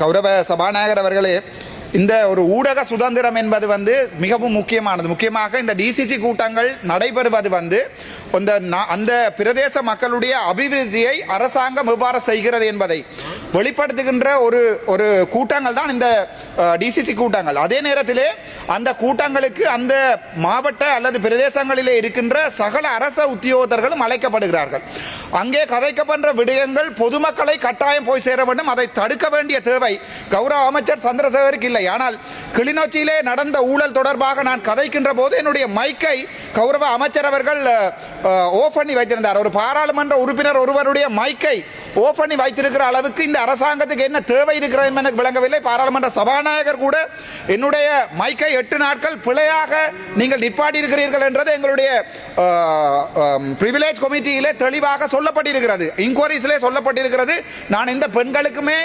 கௌரவ சபாநாயகர் அவர்களே, இந்த ஒரு ஊடக சுதந்திரம் என்பது மிகவும் முக்கியமானது. முக்கியமாக இந்த டிசிசி கூட்டங்கள் நடைபெறுவது அந்த பிரதேச மக்களுடைய அபிவிருத்தியை அரசாங்கம் எவ்வாறு செய்கிறது என்பதை வெளிப்படுத்துகின்ற ஒரு கூட்டங்கள் தான் இந்த டிசிசி கூட்டங்கள். அதே நேரத்திலே அந்த கூட்டங்களுக்கு அந்த மாவட்ட அல்லது பிரதேசங்களிலே இருக்கின்ற சகல அரச உத்தியோகத்தர்களும் அழைக்கப்படுகிறார்கள். அங்கே கதைக்கப்படுற விடயங்கள் பொதுமக்களை கட்டாயம் போய் சேர வேண்டும். அதை தடுக்க வேண்டிய தேவை கௌரவ அமைச்சர் சந்திரசேகருக்கு இல்லை. ஆனால் கிளிநொச்சியிலே நடந்த ஊழல் தொடர்பாக நான் கதைக்கின்ற போது என்னுடைய மைக்கை கௌரவ அமைச்சர் அவர்கள் ஓஃப் பண்ணி வைத்திருந்தார். ஒரு பாராளுமன்ற உறுப்பினர் ஒருவருடைய மைக்கை ஓஃப் பண்ணி வைத்திருக்கிற அளவுக்கு இந்த அரசாங்கத்துக்கு என்ன தேவை இருக்கிறது எனக்கு விளங்கவில்லை. பாராளுமன்ற சபாநாயகர் கூட என்னுடைய மைக்கை 8 நாட்கள் பிழையாக நீங்கள் நிற்பாடி இருக்கிறீர்கள் என்றது எங்களுடைய பிரிவிலேஜ் கமிட்டியிலே தெளிவாக சொல்லப்பட்டிருக்கிறது, இன்கொயரிஸிலே சொல்லப்பட்டிருக்கிறது. நான் இந்த பெண்களுக்குமே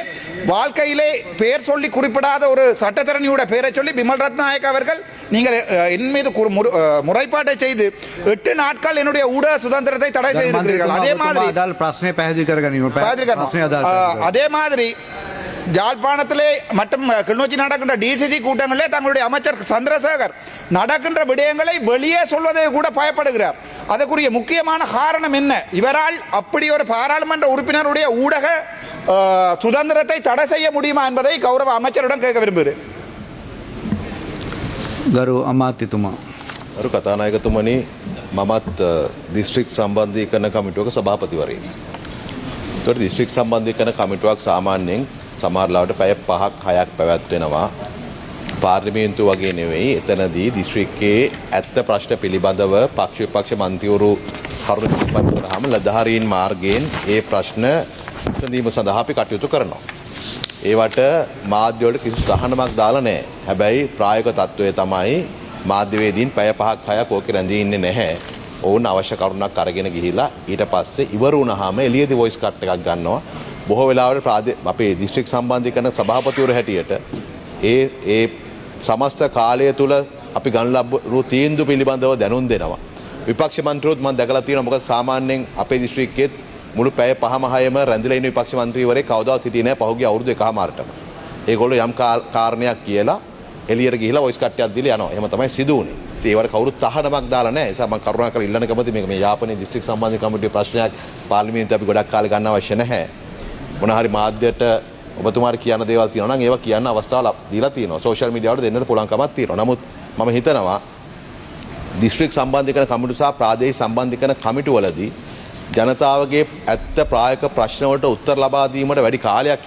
வாழ்க்கையிலே பெயர் சொல்லி குறிப்பிடாத ஒரு சட்டத்தரணியோட பெயரை சொல்லி பிமல் ரத்நாயக் அவர்கள் நீங்கள் என் மீது முறைப்பாட்டை செய்து 8 நாட்கள் என்னுடைய ஊடக சுதந்திரத்தை தடை செய்திருக்கிறீர்கள். அதே மாதிரி யாழ்ப்பாணத்திலே மற்றும் கிளிநொச்சி நடக்கின்ற டிசிசி கூட்டங்களிலே தங்களுடைய அமைச்சர் சந்திரசேகர் நடக்கின்ற விடயங்களை வெளியே சொல்வதை கூட பயப்படுகிறார். அதற்குரிய முக்கியமான காரணம் என்ன? இவரால் அப்படி ஒரு பாராளுமன்ற உறுப்பினருடைய ஊடக சுதந்திரத்தை தடை செய்ய முடியுமா என்பதை கௌரவ அமைச்சரிடம் கேட்க விரும்புகிறேன். ගරු අමාත්‍යතුමා. ගරු කතානායකතුමනි, මමත් දිස්ත්‍රික් සම්බන්ධීකරණ කමිටුවක සභාපතිවරයෙක්. ඒතකොට දිස්ත්‍රික් සම්බන්ධීකරණ කමිටුවක් සාමාන්‍යයෙන් සමහරවිට පැය 5ක් 6ක් පැවැත්වෙනවා. පාර්ලිමේන්තුව වගේ නෙවෙයි. එතනදී දිස්ත්‍රික්කයේ ඇත්ත ප්‍රශ්න පිළිබඳව පක්ෂ විපක්ෂ මන්ත්‍රීවරු කරුණු ඉදිරිපත් කරාම ලදාරීන් මාර්ගයෙන් ඒ ප්‍රශ්න විසඳීම සඳහා අපි කටයුතු කරනවා. ඒවට මාධ්‍ය වලට කිසි සහනමක් දාලා නැහැ. හැබැයි ප්‍රායෝගික තත්ත්වය තමයි මාධ්‍යවේදීන් පැය 5ක් 6ක් ඕකේ රැඳී ඉන්නේ නැහැ. ඔවුන් අවශ්‍ය කරුණක් අරගෙන ගිහිලා ඊට පස්සේ ඉවර වුණාම එළියේදී වොයිස් කට් එකක් ගන්නවා. බොහෝ වෙලාවට අපේ දිස්ත්‍රික් සම්බන්ධීකරණ සභාපතිවරු හැටියට ඒ සමස්ත කාලය තුල අපි ගන්න ලබපු තීන්දුව පිළිබඳව දැනුම් දෙනවා. විපක්ෂ මන්ත්‍රීවරුත් මම දැකලා තියෙනවා. මොකද සාමාන්‍යයෙන් අපේ දිස්ත්‍රික්කයේ මුළු පැය 5ම 6ම රැඳිලා ඉන්න විපක්ෂ මන්ත්‍රීවරයෙක් කවදාවත් හිටියේ නැහැ පහුගිය අවුරුදු 1කමාරටම. ඒගොල්ලෝ යම් කාරණයක් කියලා එළියට ගිහිලා වොයිස් කට්ටයක් දීලා යනවා. එහෙම තමයි සිදු වුනේ. ඉතින් ඒවට කවුරුත් තහනමක් දාලා නැහැ. ඒ නිසා මම කරුණාකරලා ඉල්ලන්න කැමතියි මේ යාපනයේ දිස්ත්‍රික් සම්බන්ධ කමිටුවේ ප්‍රශ්නයක් පාර්ලිමේන්තුවේ අපි ගොඩක් කාලේ ගන්න අවශ්‍ය නැහැ. මොන හරි මාධ්‍යයට ඔබතුමාට කියන්න දේවල් තියෙනවා නම් ඒවා කියන්න අවස්ථාව දීලා තියෙනවා. සෝෂල් මීඩියා වල දෙන්නට පුළුවන්කමක් තියෙනවා. නමුත් මම හිතනවා දිස්ත්‍රික් සම්බන්ධීකරණ කමිටු සහ ප්‍රාදේශීය සම්බන්ධීකරණ කමිටු වලදී ජනතාවගේ ඇත්ත ප්‍රායෝගික ප්‍රශ්න වලට උත්තර ලබා දීමට වැඩි කාලයක්